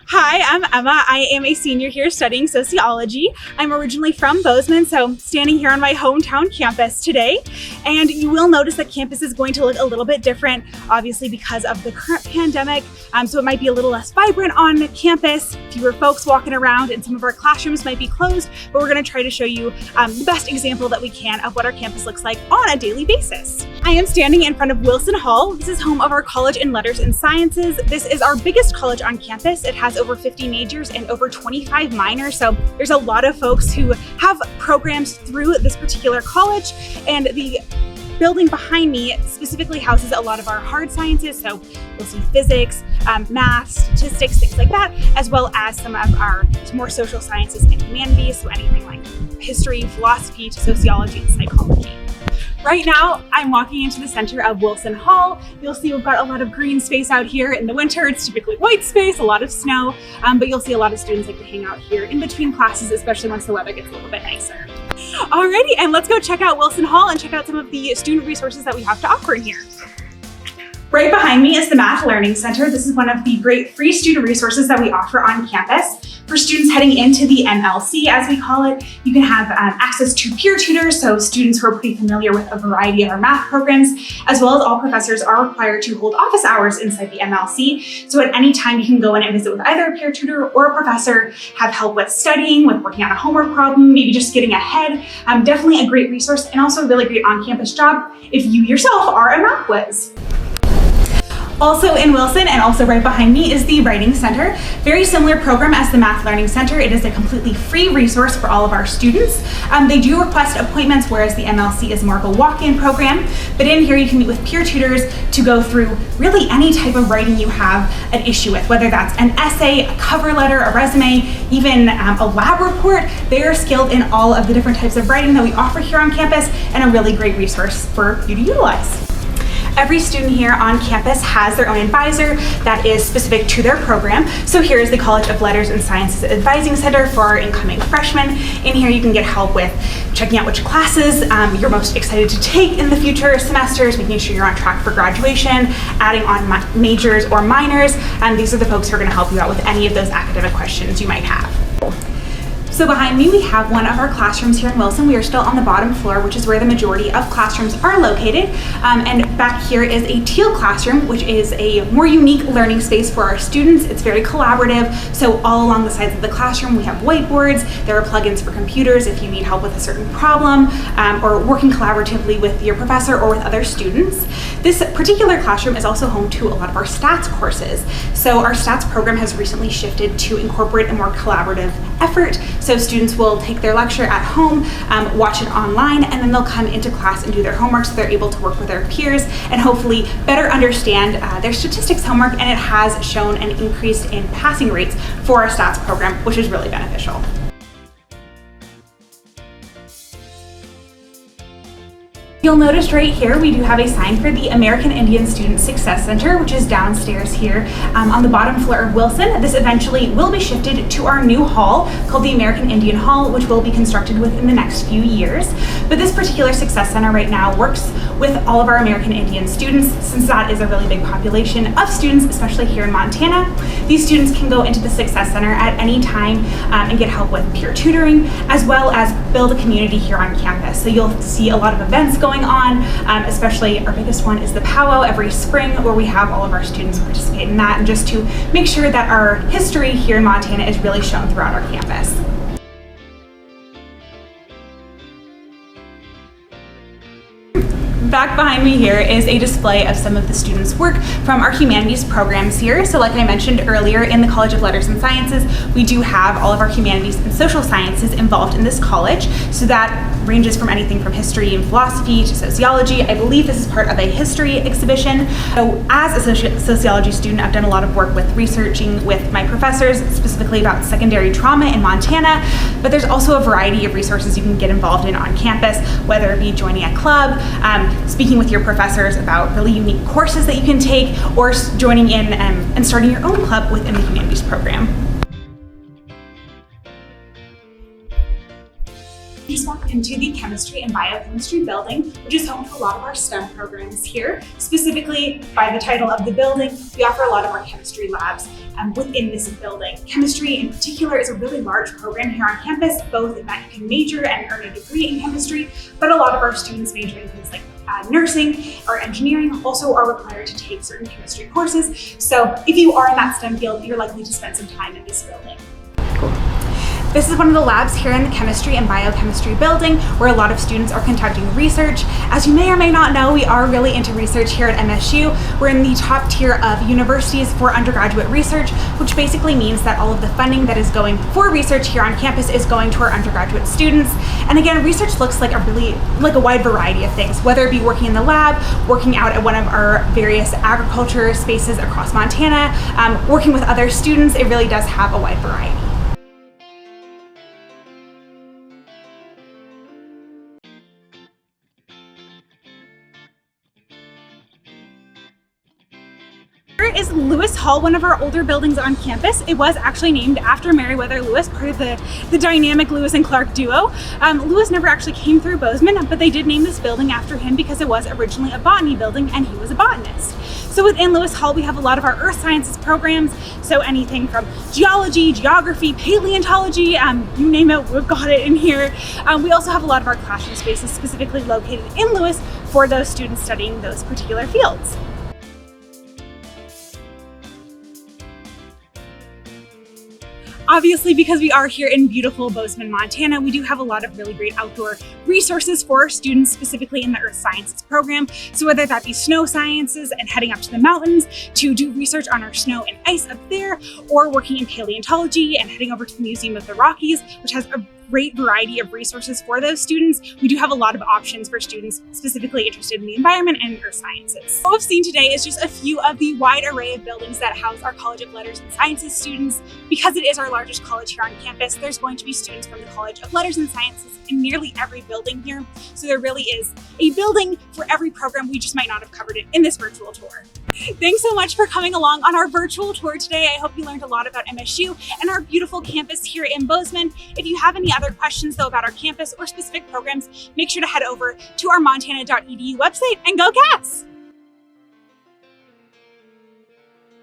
Hi, I'm Emma. I am a senior here studying sociology. I'm originally from Bozeman, so standing here on my hometown campus today. And you will notice that campus is going to look a little bit different, obviously because of the current pandemic. So it might be a little less vibrant on campus, fewer folks walking around, and some of our classrooms might be closed, but we're going to try to show you the best example that we can of what our campus looks like on a daily basis. I am standing in front of Wolfson Hall. This is home of our College in Letters and Sciences. This is our biggest college on campus. It has over 50 majors and over 25 minors. So there's a lot of folks who have programs through this particular college, and the building behind me specifically houses a lot of our hard sciences. So you'll see physics, math, statistics, things like that, as well as some of our more social sciences and humanities. So anything like history, philosophy, to sociology and psychology. Right now, I'm walking into the center of Wolfson Hall. You'll see we've got a lot of green space out here. In the winter, it's typically white space, a lot of snow, but you'll see a lot of students like to hang out here in between classes, especially once the weather gets a little bit nicer. Alrighty, and let's go check out Wolfson Hall and check out some of the student resources that we have to offer in here. Right behind me is the Math Learning Center. This is one of the great free student resources that we offer on campus. For students heading into the MLC, as we call it, you can have access to peer tutors, so students who are pretty familiar with a variety of our math programs, as well as all professors are required to hold office hours inside the MLC. So at any time you can go in and visit with either a peer tutor or a professor, have help with studying, with working on a homework problem, maybe just getting ahead. Definitely a great resource and also a really great on-campus job if you yourself are a math whiz. Also in Wilson, and also right behind me, is the Writing Center. Very similar program as the Math Learning Center. It is a completely free resource for all of our students. They do request appointments, whereas the MLC is more of a walk-in program. But in here you can meet with peer tutors to go through really any type of writing you have an issue with, whether that's an essay, a cover letter, a resume, even a lab report. They are skilled in all of the different types of writing that we offer here on campus, and a really great resource for you to utilize. Every student here on campus has their own advisor that is specific to their program. So here is the College of Letters and Sciences Advising Center for our incoming freshmen. In here you can get help with checking out which classes you're most excited to take in the future semesters, making sure you're on track for graduation, adding on majors or minors. These are the folks who are going to help you out with any of those academic questions you might have. So behind me, we have one of our classrooms here in Wilson. We are still on the bottom floor, which is where the majority of classrooms are located. And back here is a Teal Classroom, which is a more unique learning space for our students. It's very collaborative. So all along the sides of the classroom, we have whiteboards. There are plugins for computers if you need help with a certain problem, or working collaboratively with your professor or with other students. This particular classroom is also home to a lot of our stats courses. So our stats program has recently shifted to incorporate a more collaborative effort. So students will take their lecture at home, watch it online, and then they'll come into class and do their homework so they're able to work with their peers and hopefully better understand their statistics homework, and it has shown an increase in passing rates for our stats program, which is really beneficial. You'll notice right here we do have a sign for the American Indian Student Success Center, which is downstairs here on the bottom floor of Wilson. This eventually will be shifted to our new hall called the American Indian Hall, which will be constructed within the next few years. But this particular Success Center right now works with all of our American Indian students, since that is a really big population of students, especially here in Montana. These students can go into the Success Center at any time and get help with peer tutoring, as well as build a community here on campus. So you'll see a lot of events going on, especially our biggest one is the powwow every spring, where we have all of our students participate in that, and just to make sure that our history here in Montana is really shown throughout our campus. Back behind me here is a display of some of the students' work from our humanities programs here. So like I mentioned earlier, in the College of Letters and Sciences, we do have all of our humanities and social sciences involved in this college. So that ranges from anything from history and philosophy to sociology. I believe this is part of a history exhibition. So as a sociology student, I've done a lot of work with researching with my professors, specifically about secondary trauma in Montana, but there's also a variety of resources you can get involved in on campus, whether it be joining a club, speaking with your professors about really unique courses that you can take, or joining in and starting your own club within the humanities program. Please walk in. into the chemistry and biochemistry building, which is home to a lot of our STEM programs here. Specifically, by the title of the building, we offer a lot of our chemistry labs within this building. Chemistry in particular is a really large program here on campus, both in that you can major and earn a degree in chemistry, but a lot of our students major in things like nursing or engineering also are required to take certain chemistry courses. So if you are in that STEM field, you're likely to spend some time in this building. This is one of the labs here in the chemistry and biochemistry building where a lot of students are conducting research. As you may or may not know, we are really into research here at MSU. We're in the top tier of universities for undergraduate research, which basically means that all of the funding that is going for research here on campus is going to our undergraduate students. And again, research looks like a wide variety of things, whether it be working in the lab, working out at one of our various agriculture spaces across Montana, working with other students. It really does have a wide variety. Here is Lewis Hall, one of our older buildings on campus. It was actually named after Meriwether Lewis, part of the dynamic Lewis and Clark duo. Lewis never actually came through Bozeman, but they did name this building after him because it was originally a botany building and he was a botanist. So within Lewis Hall, we have a lot of our earth sciences programs. So anything from geology, geography, paleontology, you name it, we've got it in here. We also have a lot of our classroom spaces specifically located in Lewis for those students studying those particular fields. Obviously, because we are here in beautiful Bozeman, Montana, we do have a lot of really great outdoor resources for our students, specifically in the earth sciences program. So whether that be snow sciences and heading up to the mountains to do research on our snow and ice up there, or working in paleontology and heading over to the Museum of the Rockies, which has a great variety of resources for those students. We do have a lot of options for students specifically interested in the environment and earth sciences. What we've seen today is just a few of the wide array of buildings that house our College of Letters and Sciences students. Because it is our largest college here on campus, there's going to be students from the College of Letters and Sciences in nearly every building here. So there really is a building for every program. We just might not have covered it in this virtual tour. Thanks so much for coming along on our virtual tour today. I hope you learned a lot about MSU and our beautiful campus here in Bozeman. If you have any other questions though about our campus or specific programs, make sure to head over to our montana.edu website and go Cats!